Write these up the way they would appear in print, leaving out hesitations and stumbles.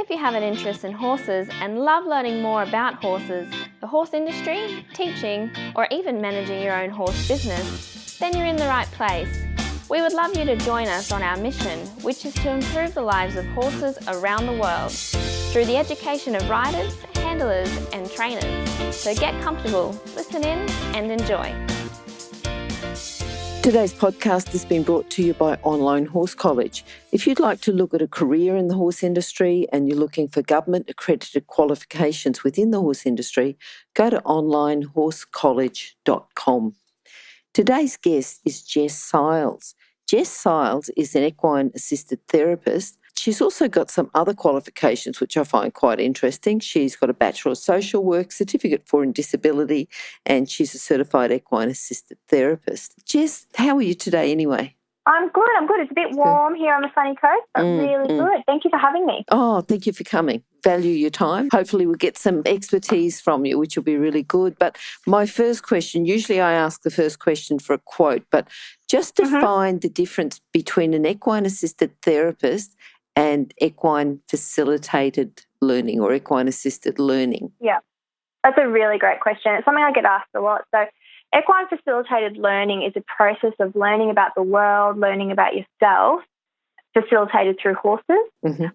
If you have an interest in horses and love learning more about horses, the horse industry, teaching, or even managing your own horse business, then you're in the right place. We would love you to join us on our mission, which is to improve the lives of horses around the world through the education of riders, handlers, and trainers. So get comfortable, listen in, and enjoy. Today's podcast has been brought to you by Online Horse College. If you'd like to look at a career in the horse industry and you're looking for government accredited qualifications within the horse industry, go to onlinehorsecollege.com. Today's guest is Jess Siles. Jess Siles is an equine assisted therapist. She's also got some other qualifications which I find quite interesting. She's got a Bachelor of Social Work, Certificate for in Disability, and she's a certified equine assisted therapist. Jess, how are you today anyway? I'm good. It's a bit warm here on the sunny coast, but really good. Thank you for having me. Oh, thank you for coming. Value your time. Hopefully we'll get some expertise from you, which will be really good. But my first question, usually I ask the first question for a quote, but just define the difference between an equine assisted therapist and equine facilitated learning or equine assisted learning. Yeah, that's a really great question. It's something I get asked a lot. So equine facilitated learning is a process of learning about the world, learning about yourself, facilitated through horses,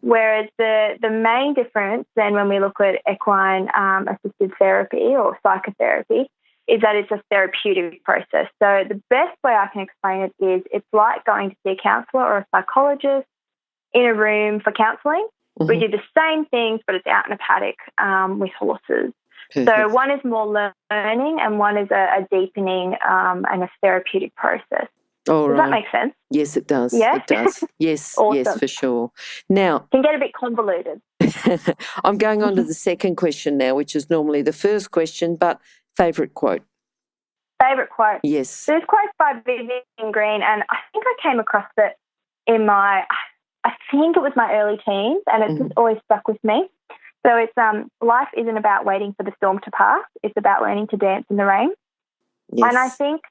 whereas the main difference then when we look at equine assisted therapy or psychotherapy is that it's a therapeutic process. So the best way I can explain it is it's like going to see a counsellor or a psychologist in a room for counselling. We do the same things, but it's out in a paddock with horses. Perfect. So one is more learning and one is a deepening and a therapeutic process. All Does right. that make sense? Yes, it does. Yeah? It does. Yes, Awesome. Yes, for sure. Now, Can get a bit convoluted. I'm going on to the second question now, which is normally the first question, but favourite quote? Favourite quote? Yes. This quote by Vivian Green, and I think I came across it in I think it was my early teens, and it's just always stuck with me. So it's life isn't about waiting for the storm to pass. It's about learning to dance in the rain. Yes. And I think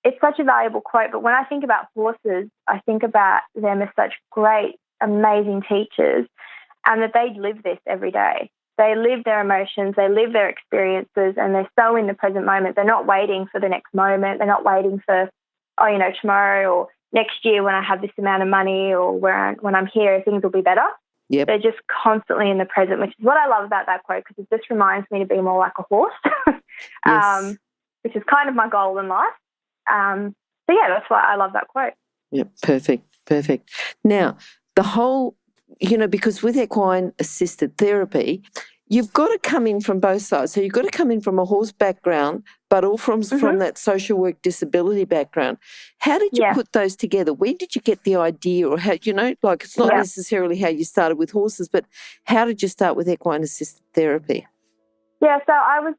it's such a valuable quote, but when I think about horses, I think about them as such great, amazing teachers and that they live this every day. They live their emotions, they live their experiences, and they're so in the present moment. They're not waiting for the next moment. They're not waiting for, tomorrow or next year when I have this amount of money or when I'm here, things will be better. Yep. They're just constantly in the present, which is what I love about that quote because it just reminds me to be more like a horse, Yes. which is kind of my goal in life. That's why I love that quote. Yep, perfect. Now, the whole, because with equine assisted therapy, you've got to come in from both sides. So you've got to come in from a horse background, but all from that social work disability background. How did you put those together? Where did you get the idea or how, it's not necessarily how you started with horses, but how did you start with equine assisted therapy? Yeah, so I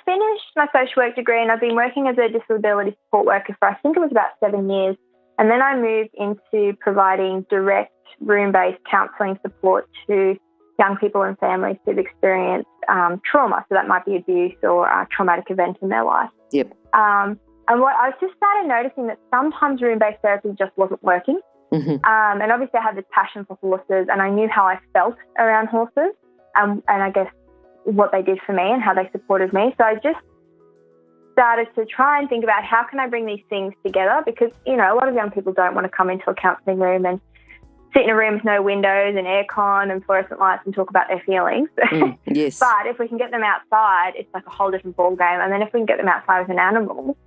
finished my social work degree and I've been working as a disability support worker for I think it was about 7 years. And then I moved into providing direct room-based counselling support to young people and families who've experienced trauma. So that might be abuse or a traumatic event in their life. Yep. And what I just started noticing that sometimes room-based therapy just wasn't working. And obviously I had this passion for horses and I knew how I felt around horses and I guess what they did for me and how they supported me. So I just started to try and think about how can I bring these things together because, a lot of young people don't want to come into a counselling room and sit in a room with no windows and aircon and fluorescent lights and talk about their feelings. Yes. But if we can get them outside, it's like a whole different ball game. And then if we can get them outside with an animal,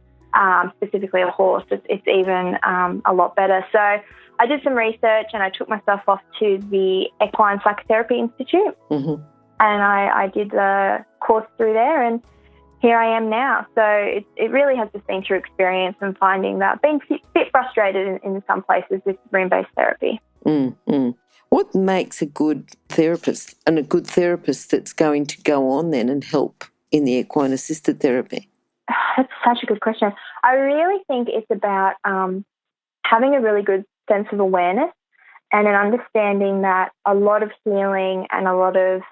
specifically a horse, it's even a lot better. So I did some research and I took myself off to the Equine Psychotherapy Institute and I did the course through there and here I am now. So it really has just been through experience and finding that being a bit frustrated in some places with room-based therapy. What makes a good therapist and a good therapist that's going to go on then and help in the equine assisted therapy? That's such a good question. I really think it's about having a really good sense of awareness and an understanding that a lot of healing and a lot of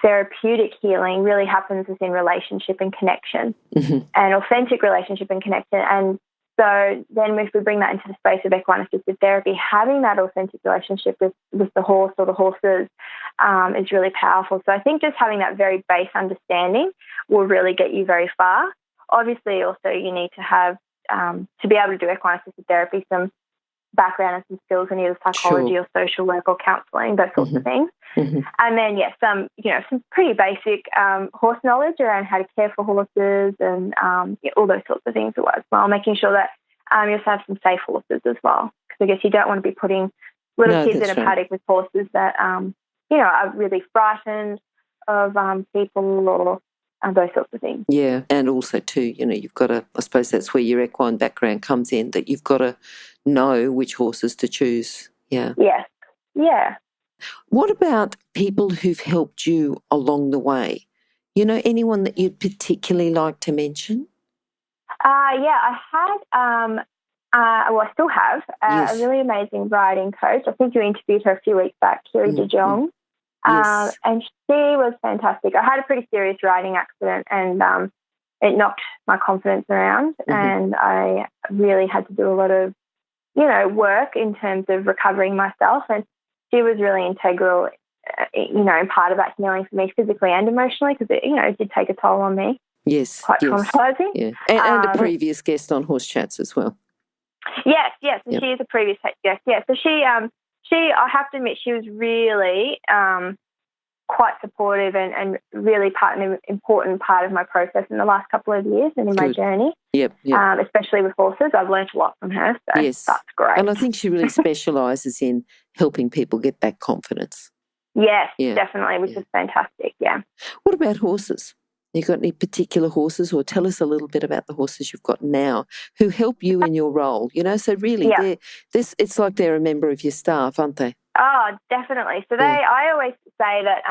therapeutic healing really happens within relationship and connection and authentic relationship and connection. And So then if we bring that into the space of equine-assisted therapy, having that authentic relationship with the horse or the horses is really powerful. So I think just having that very base understanding will really get you very far. Obviously, also you need to have, to be able to do equine-assisted therapy, some background and some skills in either psychology or social work or counselling, those sorts of things. And then, some pretty basic horse knowledge around how to care for horses and all those sorts of things as well, making sure that you also have some safe horses as well. Because I guess you don't want to be putting little kids in a paddock with horses that, are really frightened of people or those sorts of things. Yeah, and also too, you've got to, I suppose that's where your equine background comes in, that you've got to know which horses to choose. Yeah. Yes. Yeah. What about people who've helped you along the way? Anyone that you'd particularly like to mention? I had, I still have a really amazing riding coach. I think you interviewed her a few weeks back, Kiri De Jong. Yes. And she was fantastic. I had a pretty serious riding accident and it knocked my confidence around and I really had to do a lot of, work in terms of recovering myself. And she was really integral, part of that healing for me physically and emotionally because it did take a toll on me. Yes. Quite traumatizing. Yeah. And a previous guest on Horse Chats as well. Yes. And she is a previous guest. Yeah. So she, I have to admit, she was really quite supportive and really an important part of my process in the last couple of years and in my journey. Yep. Especially with horses. I've learned a lot from her. So that's great. And I think she really specialises in helping people get back confidence. Yes, definitely, which is fantastic, yeah. What about horses? You got any particular horses, or tell us a little bit about the horses you've got now who help you in your role? So really, it's like they're a member of your staff, aren't they? Oh, definitely. So I always say that,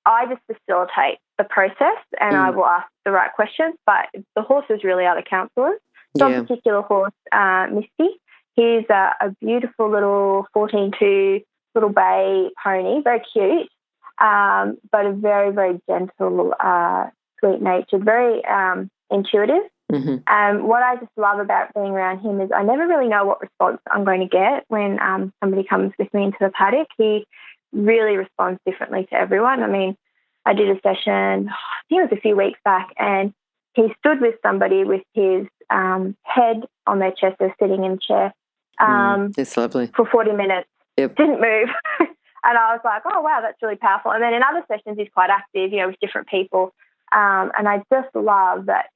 I just facilitate the process and I will ask the right questions, but the horses really are the counsellors. So a particular horse, Misty, he's a beautiful little 14-2 little bay pony, very cute. But a very, very gentle, sweet-natured, very intuitive. And what I just love about being around him is I never really know what response I'm going to get when somebody comes with me into the paddock. He really responds differently to everyone. I mean, I did a session, I think it was a few weeks back, and he stood with somebody with his head on their chest. They're sitting in a chair. That's lovely. For 40 minutes. Yep. Didn't move. And I was like, oh, wow, that's really powerful. And then in other sessions, he's quite active, with different people. And I just love that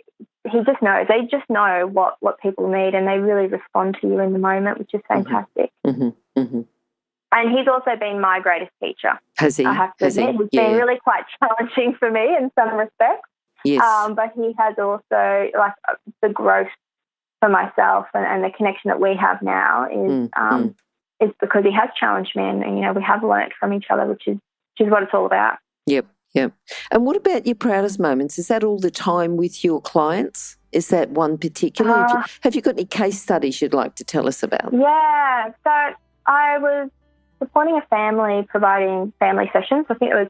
he just knows. They just know what people need and they really respond to you in the moment, which is fantastic. And he's also been my greatest teacher. Has he? I have to admit. He's been really quite challenging for me in some respects. Yes. But he has also, the growth for myself and the connection that we have now is because he has challenged me and we have learnt from each other, which is what it's all about. Yep. And what about your proudest moments? Is that all the time with your clients? Is that one particular? Have you got any case studies you'd like to tell us about? Yeah. So I was supporting a family, providing family sessions. I think it was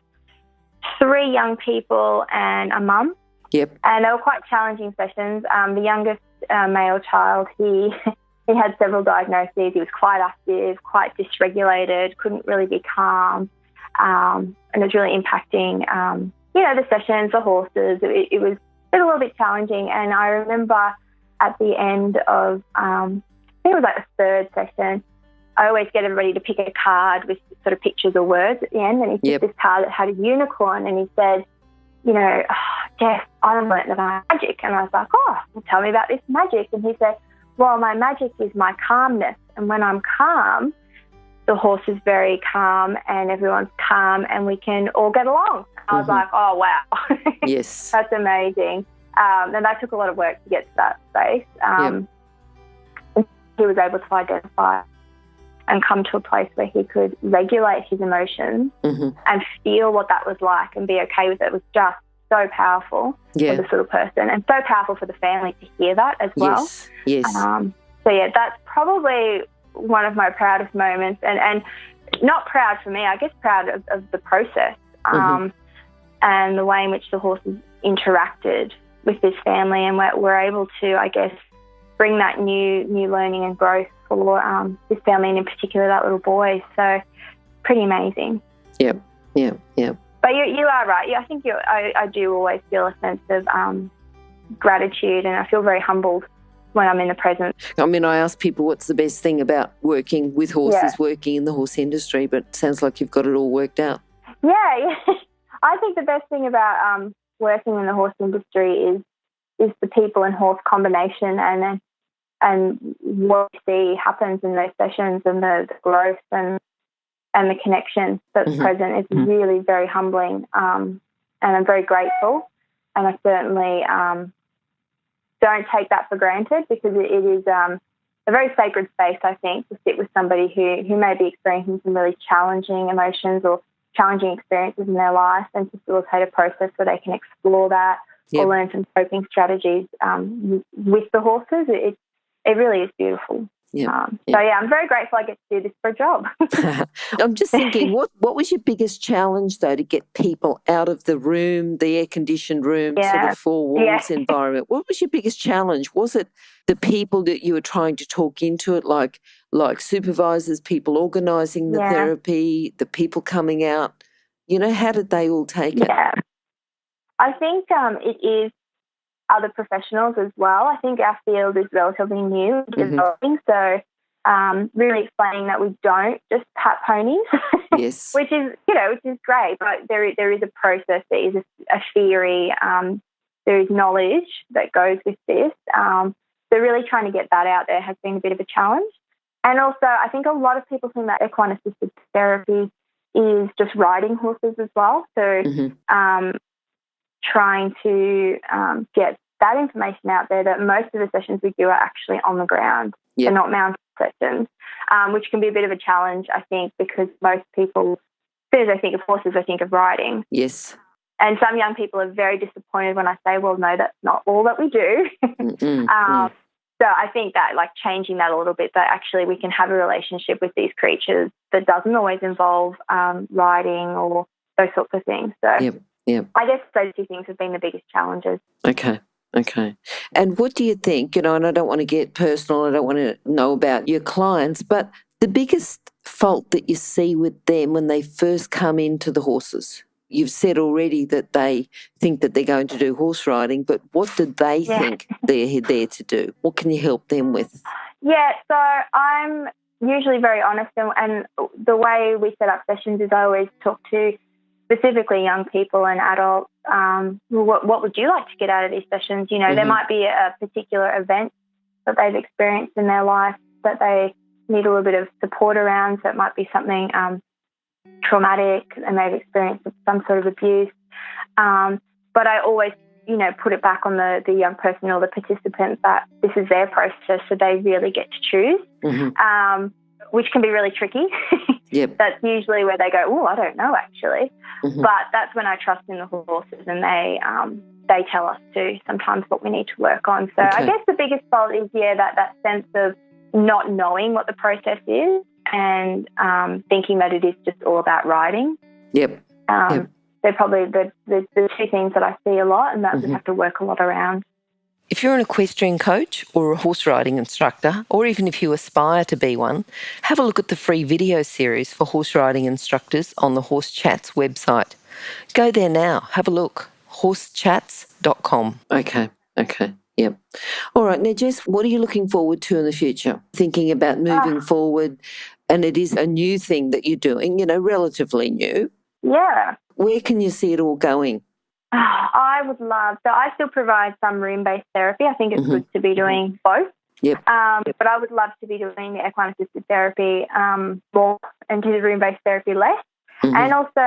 3 young people and a mum. Yep. And they were quite challenging sessions. The youngest male child, he had several diagnoses. He was quite active, quite dysregulated, couldn't really be calm, and it was really impacting, the sessions, the horses. It was a little bit challenging. And I remember at the end of, I think it was like the 3rd session, I always get everybody to pick a card with sort of pictures or words at the end. And he picked this card that had a unicorn, and he said, Jess, I learned that I'm magic. And I was like, well, tell me about this magic. And he said, well, my magic is my calmness. And when I'm calm, the horse is very calm and everyone's calm and we can all get along. I was like, oh, wow. Yes. That's amazing. And that took a lot of work to get to that space. He was able to identify and come to a place where he could regulate his emotions and feel what that was like and be okay with it. It was just so powerful for this little person and so powerful for the family to hear that as well. Yes. That's probably one of my proudest moments and not proud for me, I guess proud of the process and the way in which the horses interacted with this family and we're able to, I guess, bring that new learning and growth for this family, and in particular that little boy. So pretty amazing. Yep. But you are right. I think I do always feel a sense of gratitude, and I feel very humbled when I'm in the presence. I mean, I ask people what's the best thing about working with horses, working in the horse industry, but it sounds like you've got it all worked out. Yeah. I think the best thing about working in the horse industry is the people and horse combination, and what you see happens in those sessions, and the growth and the connection that's present is really very humbling, and I'm very grateful, and I certainly don't take that for granted, because it is a very sacred space, I think, to sit with somebody who may be experiencing some really challenging emotions or challenging experiences in their life, and facilitate a process where they can explore that or learn some coping strategies with the horses. It really is beautiful. So, I'm very grateful I get to do this for a job. I'm just thinking, what was your biggest challenge, though, to get people out of the room, the air-conditioned room, sort of four walls environment? What was your biggest challenge? Was it the people that you were trying to talk into it, like supervisors, people organising the therapy, the people coming out? How did they all take it? Yeah. I think it is other professionals as well. I think our field is relatively new, developing, so really explaining that we don't just pat ponies, yes, which is great. But there is a process, there is a theory, there is knowledge that goes with this. So really trying to get that out there has been a bit of a challenge. And also, I think a lot of people think that equine assisted therapy is just riding horses as well. So trying to get that information out there, that most of the sessions we do are actually on the ground. They're not mounted sessions, which can be a bit of a challenge, I think, because most people, as soon as I think of horses, I think of riding. Yes. And some young people are very disappointed when I say, well, no, that's not all that we do. So I think that, like, changing that a little bit, that actually we can have a relationship with these creatures that doesn't always involve riding or those sorts of things. So I guess those two things have been the biggest challenges. Okay. And what do you think, and I don't want to get personal, I don't want to know about your clients, but the biggest fault that you see with them when they first come into the horses? You've said already that they think that they're going to do horse riding, but what do they think they're there to do? What can you help them with? Yeah, so I'm usually very honest, and the way we set up sessions is I always talk to specifically young people and adults. What would you like to get out of these sessions? There might be a particular event that they've experienced in their life that they need a little bit of support around. So it might be something traumatic, and they've experienced some sort of abuse. But I always, put it back on the young person or the participant that this is their process, so they really get to choose, which can be really tricky. That's usually where they go, oh, I don't know, actually. But that's when I trust in the horses, and they tell us too sometimes what we need to work on. So I guess the biggest fault is, that sense of not knowing what the process is, and thinking that it is just all about riding. They're probably the two things that I see a lot, and that we have to work a lot around. If you're an equestrian coach or a horse riding instructor, or even if you aspire to be one, have a look at the free video series for horse riding instructors on the Horse Chats website. Go there now, have a look, horsechats.com. Okay. Yep. All right. Now, Jess, what are you looking forward to in the future? Thinking about moving forward, and it is a new thing that you're doing, relatively new. Yeah. Where can you see it all going? I would love, so I still provide some room-based therapy. I think it's good to be doing both. But I would love to be doing the equine-assisted therapy more, and do the room-based therapy less. And also,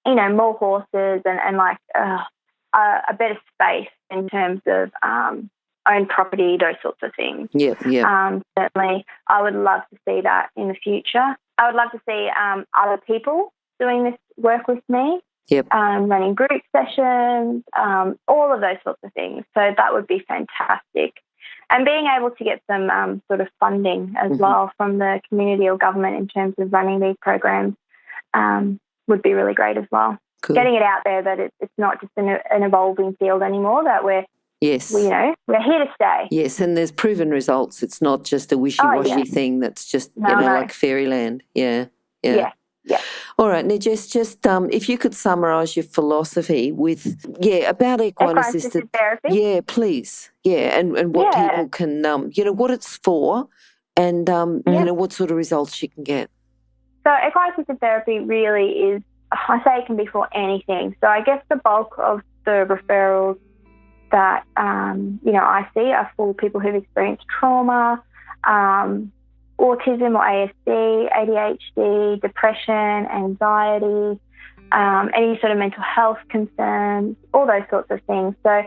more horses and like a better space in terms of own property, those sorts of things. Certainly, I would love to see that in the future. I would love to see other people doing this work with me. Running group sessions, all of those sorts of things. So that would be fantastic. And being able to get some sort of funding as well from the community or government in terms of running these programs would be really great as well. Cool. Getting it out there that it's not just an evolving field anymore, that we're Yes. we're here to stay. Yes, and there's proven results. It's not just a wishy-washy thing that's just, like fairyland. Yeah. Yeah. All right, now just if you could summarise your philosophy with, about equine-assisted therapy. Yeah, please. Yeah, and what people can, what it's for and, what sort of results you can get. So equine-assisted therapy really is, I say it can be for anything. So I guess the bulk of the referrals that, I see are for people who've experienced trauma, autism or ASD, ADHD, depression, anxiety, any sort of mental health concerns, all those sorts of things. So,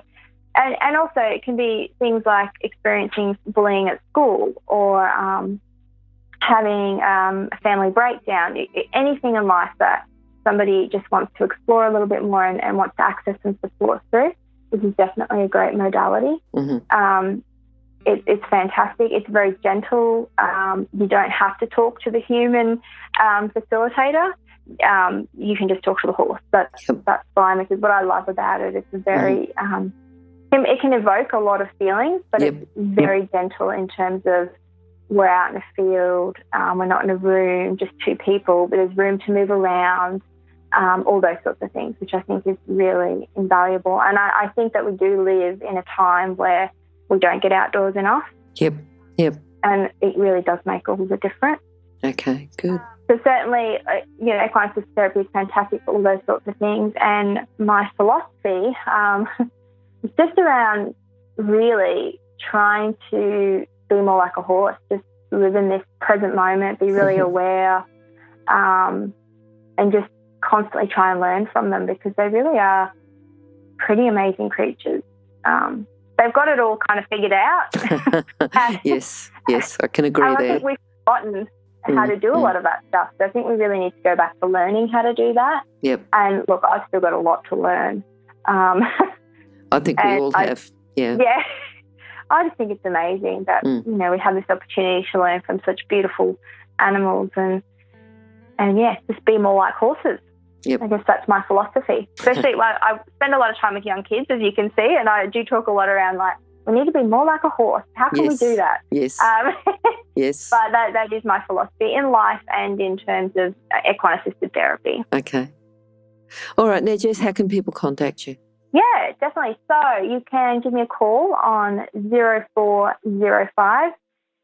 and also it can be things like experiencing bullying at school or having a family breakdown, anything in life that somebody just wants to explore a little bit more and wants to access some support through. This is definitely a great modality. Mm-hmm. It's fantastic. It's very gentle. You don't have to talk to the human facilitator. You can just talk to the horse. That's fine, because what I love about it, it's very, it can evoke a lot of feelings, but it's very gentle in terms of we're out in a field, we're not in a room, just two people, but there's room to move around, all those sorts of things, which I think is really invaluable. And I think that we do live in a time where we don't get outdoors enough. Yep. And it really does make all the difference. Okay, good. So certainly, equine-assisted therapy is fantastic for all those sorts of things. And my philosophy is just around really trying to be more like a horse, just live in this present moment, be really aware, and just constantly try and learn from them, because they really are pretty amazing creatures. They've got it all kind of figured out. Yes, I can agree there. I think we've forgotten how to do a lot of that stuff. So I think we really need to go back to learning how to do that. Yep. And look, I've still got a lot to learn. I think we all have. Yeah. Yeah. I just think it's amazing that, we have this opportunity to learn from such beautiful animals and just be more like horses. Yep. I guess that's my philosophy. Especially, I spend a lot of time with young kids, as you can see, and I do talk a lot around, we need to be more like a horse. How can we do that? Yes. Yes. But that is my philosophy in life and in terms of equine-assisted therapy. Okay. All right. Now, Jess, how can people contact you? Yeah, definitely. So you can give me a call on 0405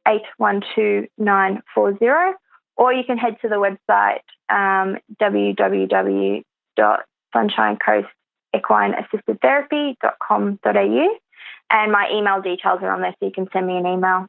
812 940, or you can head to the website www.sunshinecoastequineassistedtherapy.com.au, and my email details are on there, so you can send me an email.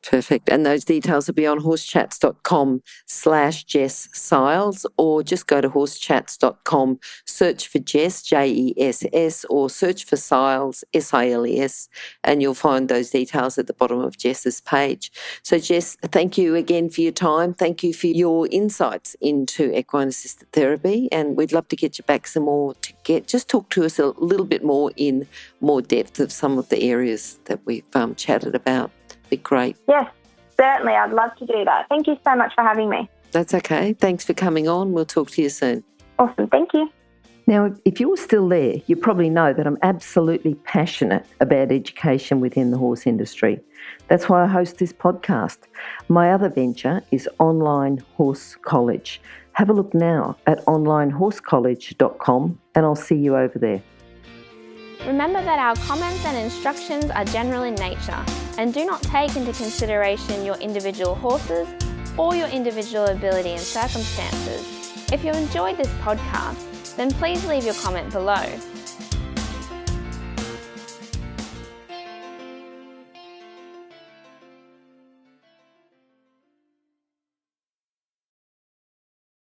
Perfect. And those details will be on horsechats.com/Jess Siles, or just go to horsechats.com, search for Jess, Jess, or search for Siles, Siles, and you'll find those details at the bottom of Jess's page. So, Jess, thank you again for your time. Thank you for your insights into equine-assisted therapy, and we'd love to get you back some more to just talk to us a little bit more in more depth of some of the areas that we've chatted about. Be great. Yes, certainly. I'd love to do that. Thank you so much for having me. That's okay. Thanks for coming on. We'll talk to you soon. Awesome. Thank you. Now, if you're still there, you probably know that I'm absolutely passionate about education within the horse industry. That's why I host this podcast. My other venture is Online Horse College. Have a look now at onlinehorsecollege.com, and I'll see you over there. Remember that our comments and instructions are general in nature and do not take into consideration your individual horses or your individual ability and circumstances. If you enjoyed this podcast, then please leave your comment below.